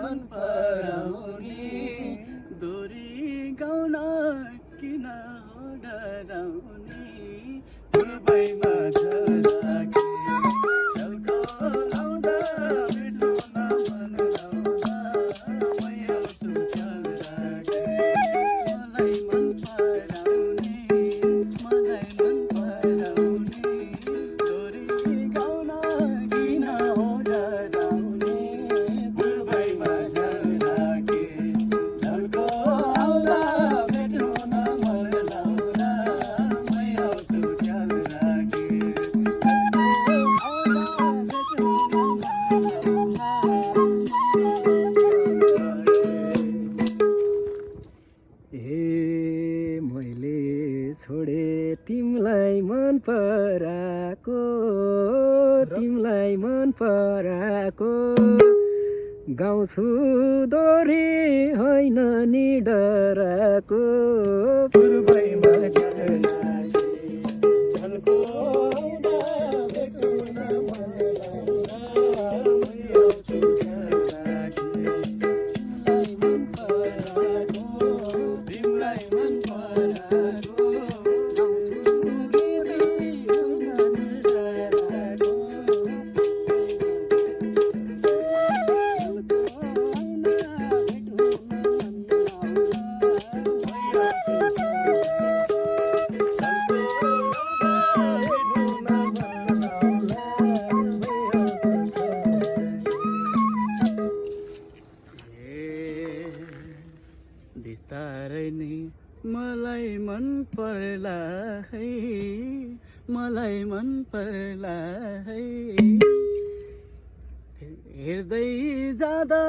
मन पराउने दोरी गाउन किन हो डराउने पूर्वैमा झराके झल्को लाउँदा भेट्नु न मन लाउँदा मै आउँछु ख्याल राखे मलाई मन पराउने दोरी गाउन किन हो डराउने पूर्वैमा झराके झल्को आउँदा भेट्नु न मन लाउँदा मै आउँछु ख्याल राखे मैले छोडे तिमीलाई मन पराको तिमीलाई मन पराको गाउँछु दोरी होइन नि डराको पूर्वैमा झराके झल्को आउँदा भेट्नु न मन लाउँदा मै आउँछु ख्याल राखे तिमीलाई मन पराको बिस्तारै नै मलाई मन पर्ला है मलाई मन पर्ला है हेर्दै जाँदा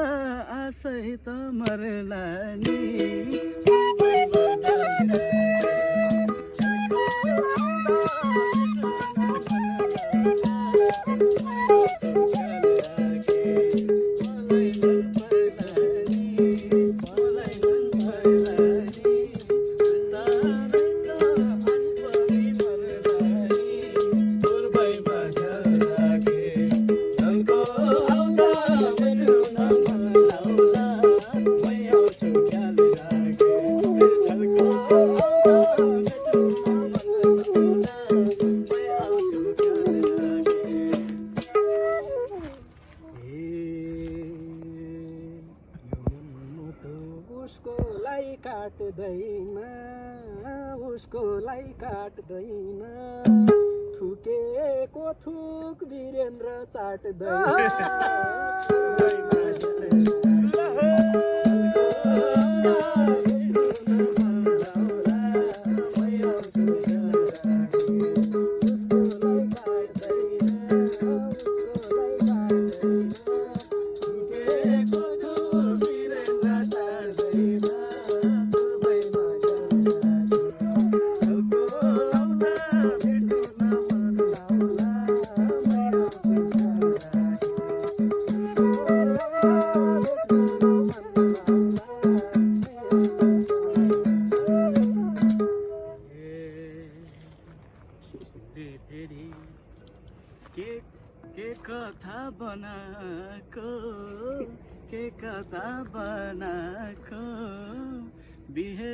आशै त मर्ला नि उसकोलाई काट्दैन थुकेको थुक वीरेन्द्र चाट्दैन के कथा बनाको बिहे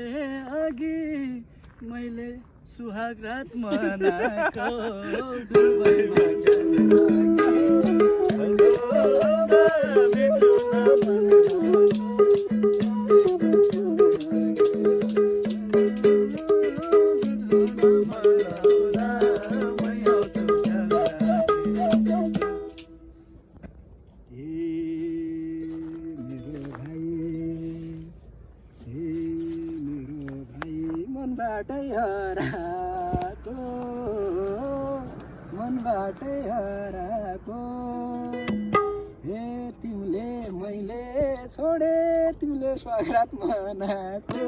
अघि मैले सुहाग रात मनाको मनबाटै हराको हे तिमीले मैले छोडे तिमीले स्वागत मनाको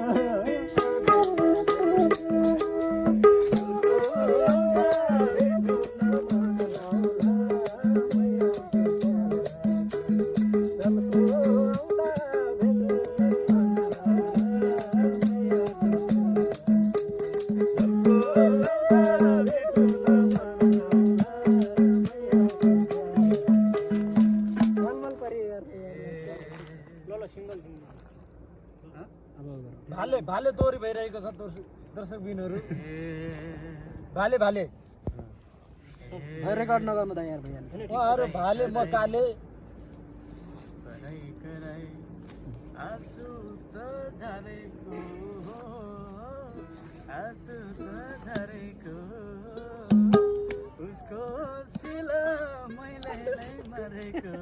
भाले भाले दोहोरी भइरहेको छ दर्शक बिनहरू भाले भाले रेकर्ड नगर्नु त यार भइहाल्छ उहाँहरू भाले म काले आँसु त झरेको आँसु त झरेको उसको सिला मैले नै मरेको